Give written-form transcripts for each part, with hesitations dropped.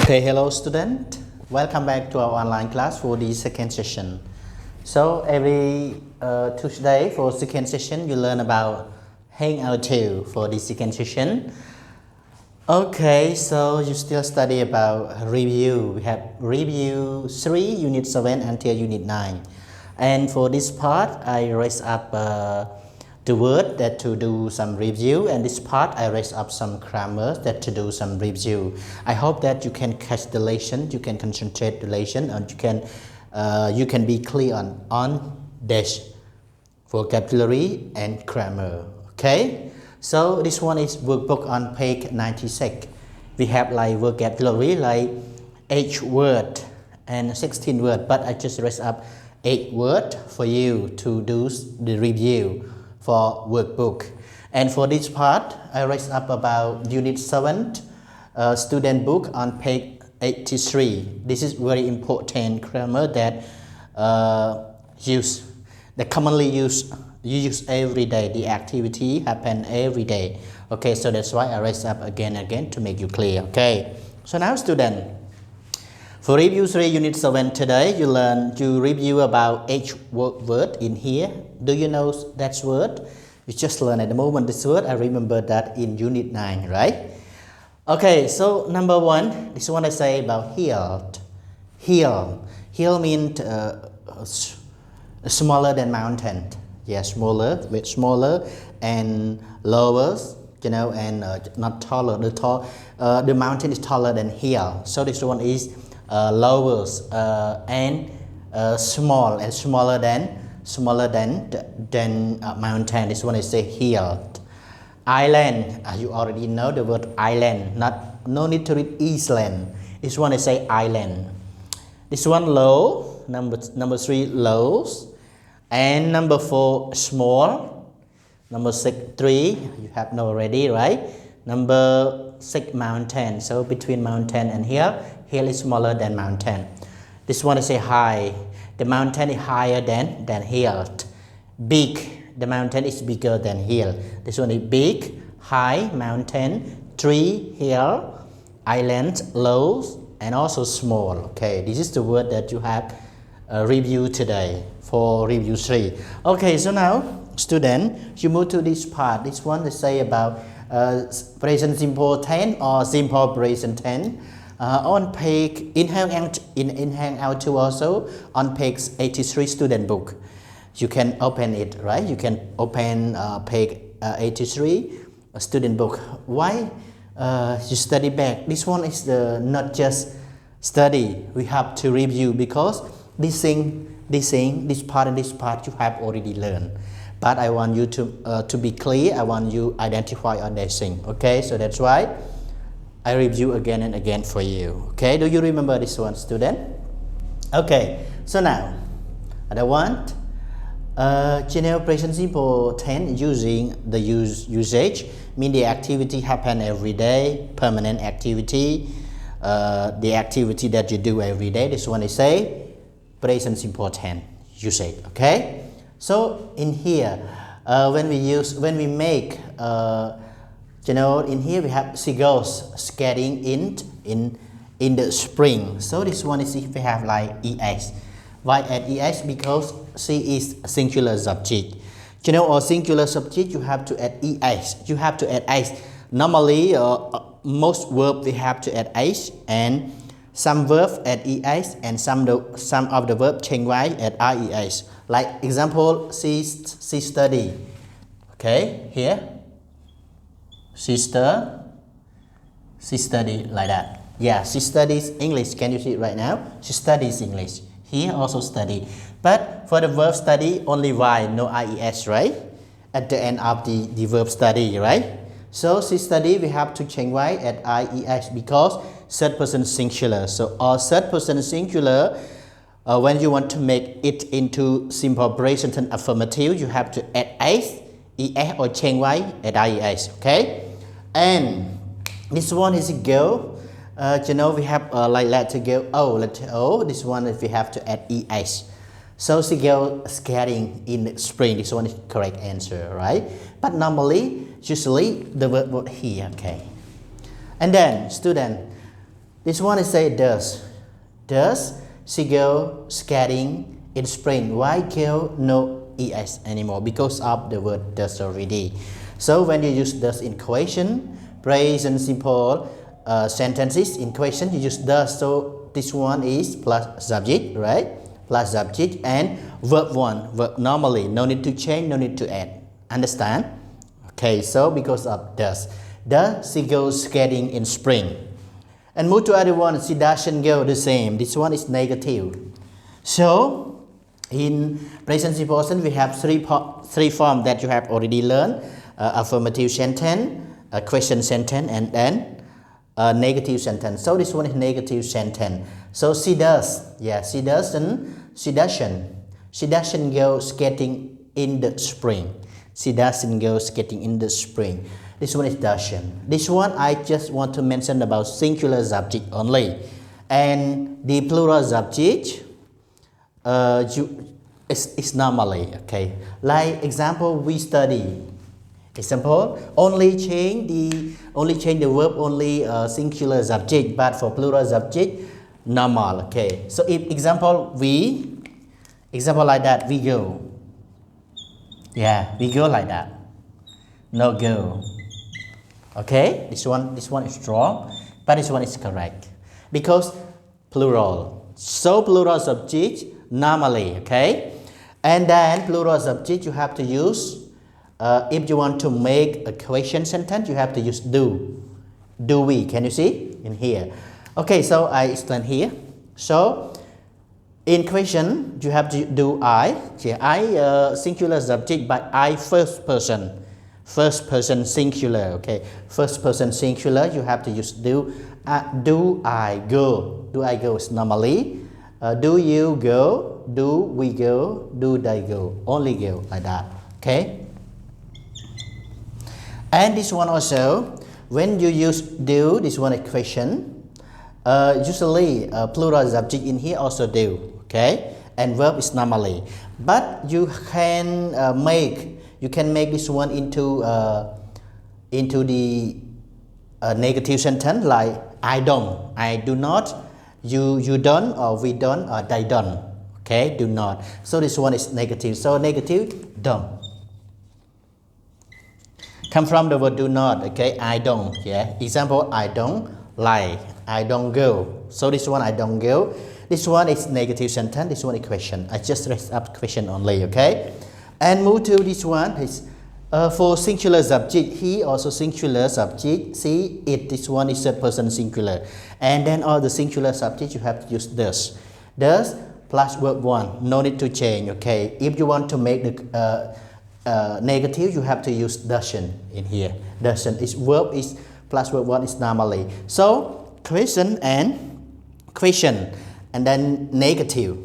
Okay, hello student. Welcome back to our online class for the second session. So every Tuesday for second session you learn about hangout 2 for the second session. Okay, so you still study about review. We have review 3, unit 7 until unit 9. And for this part I raise up the word that to do some review, and this part I raise up some grammar that to do some review. I hope that you can catch the lesson, you can concentrate the lesson, and you can be clear on this vocabulary and grammar. Okay, so this one is workbook on page 96. We have like vocabulary like 8 word and 16 word, but I just raise up 8 word for you to do the review for workbook. And for this part I raise up about unit 7 student book on page 83. This is very important grammar that commonly you use every day. The activity happen every day. Okay, so that's why I raise up again and again to make you clear. Okay, so now student, for review 3 unit 7 today you review about each word in here. Do you know that word? You just learn at the moment this word. I remember that in unit 9, right? Okay, so number 1, this one I say about healed. Hill means smaller than mountain. Yes, smaller and lower, you know, and not taller. The mountain is taller than hill. So this one is lower and small and smaller than mountain. This one is say hill. Island, you already know the word island. No need to read Eastland. This one is say island. This one low. Number 3 lows, and number 4 small. Number 3 you have know already, right? Number 6 mountain. So between mountain and hill is smaller than mountain. This one is say high. The mountain is higher than hill. Big, the mountain is bigger than hill. This one is big, high, mountain, tree, hill, island, low, and also small. Okay, this is the word that you have review today for review 3. Okay, so now student, you move to this part. This one they say about present simple tense or simple present tense. On page in hangout 2 also on page 83 student book. You can open it, right? You can open page 83 student book. Why you study back? This one is not just study. We have to review because this part and this part you have already learned. But I want you to be clear. I want you identify on that thing. Okay, so that's why I review again and again for you. Okay, do you remember this one, student? Okay, so now I want general present simple tense using the usage, mean the activity happen every day, permanent activity, the activity that you do every day. This one is say present simple tense usage. Okay, so in here when we make in here we have seagulls skating in the spring. So this one is if we have like es. Why add es? Because C is singular subject. Or singular subject you have to add es. You have to add es. Normally most verb we have to add es, and some verb add es, and some of the verb change y add res. Like example, she study. Okay, here. She study like that. Yeah, she studies English. Can you see it right now? She studies English. Here also study. But for the verb study, only y, no ies, right? At the end of the verb study, right? So she study, we have to change y at ies because third person singular. So all third person singular, when you want to make it into simple present and affirmative, you have to add es or change y at ies. Okay? And this one is a girl. We have like letter O. This one we have to add es. So she go skating in the spring. This one is correct answer, right? But usually the word here. Okay. And then student, This one is say does. Does she go skating in spring? Why go no es anymore? Because of the word does already. So when you use does in question, present simple sentences in question, you use does. So this one is plus subject, right? Plus subject and verb one, verb normally, no need to change, no need to add. Understand? Okay, so because of does she goes skating in spring. And move to other one, she doesn't go the same. This one is negative. So in present simple tense we have three forms that you have already learned: affirmative sentence, a question sentence, and then a negative sentence. So this one is negative sentence. So she does, yeah, she doesn't go skating in the spring. She doesn't go skating in the spring. This one is doesn't. This one I just want to mention about singular subject only, and the plural subject is normally, okay. Like example, we study. Example, only change the verb only singular subject, but for plural subject normal. Okay. So if example like that, we go. Yeah, we go like that. No go. Okay, this one is wrong, but this one is correct because plural. So plural subject normally, okay, and then plural subject you have to use. If you want to make a question sentence, you have to use do. Do we? Can you see in here? Okay, so I explain here. So in question you have to do I. Yeah, I singular subject, but I first person. First person singular, okay. First person singular, you have to use do. Do I go? Do I go is normally. Do you go? Do we go? Do they go? Only go like that, okay. And this one also, when you use do, this one is question. Usually plural subject in here also do, okay. And verb is normally, but you can make this one into the negative sentence, like I don't, I do not, you don't, or we don't, or they don't, okay, do not. So this one is negative. So negative, don't. Come from the word do not, okay. I don't, yeah. Example, I don't like, I don't go. So this one, I don't go. This one is negative sentence. This one is question. I just raised up question only, okay. And move to this one is for singular subject. He also singular subject. See it. This one is third person singular. And then all the singular subject you have to use does. Does plus verb one. No need to change, okay. If you want to make the negative, you have to use doesn't in here. Doesn't is verb is plus verb one is normally. So question and then negative.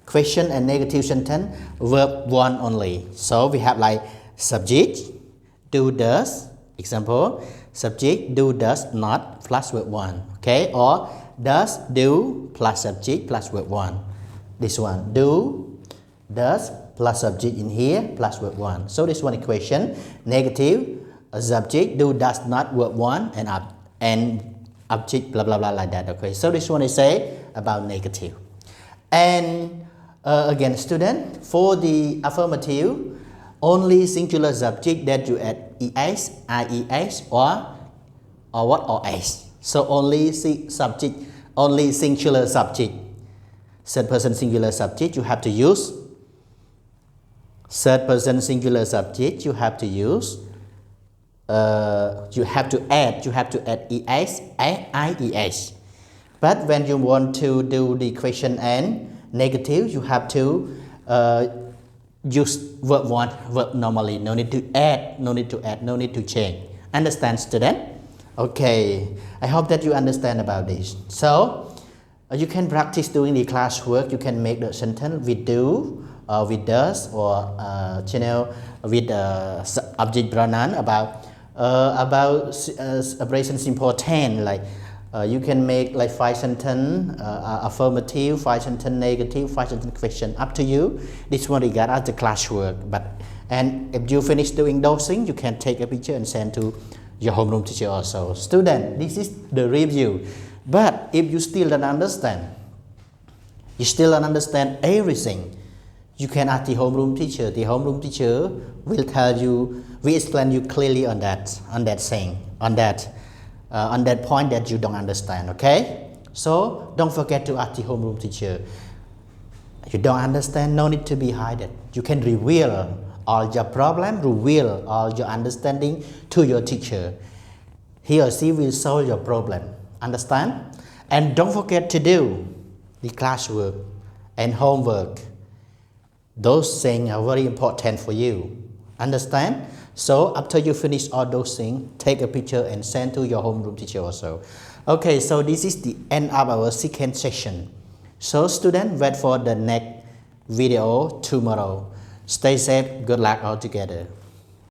Question and negative sentence, verb one only. So we have like subject, do does. Example, subject do does not plus verb one, okay. Or does do plus subject plus verb one. This one do does plus subject in here plus verb one. So this one is question. Negative, subject do does not verb one and object blah blah blah like that, okay. So this one is say about negative. And again, student, for the affirmative, only singular subject that you add es, ies, or what, or s. So only subject, only singular subject. Third person singular subject you have to use. Third person singular subject you have to use. You have to add es, ies. But when you want to do the question and negative, you have to use verb one, verb normally. No need to add, no need to change. Understand, student? Okay, I hope that you understand about this. So you can practice doing the classwork. You can make the sentence with do, with does, or with object pronoun about present simple tense. Like you can make like 5 sentence affirmative, 5 sentence negative, 5 sentence question. Up to you. This one regard as the classwork. And if you finish doing those things, you can take a picture and send to your homeroom teacher also. Student, this is the review. But if you still don't understand, you still don't understand everything, you can ask the homeroom teacher. The homeroom teacher will tell you, will explain you clearly on that thing, on that point that you don't understand. Okay? So don't forget to ask the homeroom teacher. You don't understand, no need to be hidden. You can reveal all your problem, reveal all your understanding to your teacher. He or she will solve your problem. Understand? And don't forget to do the classwork and homework. Those things are very important for you. Understand? So after you finish all those things, take a picture and send to your homeroom teacher also. Okay, so this is the end of our second section. So students, wait for the next video tomorrow. Stay safe, good luck all together.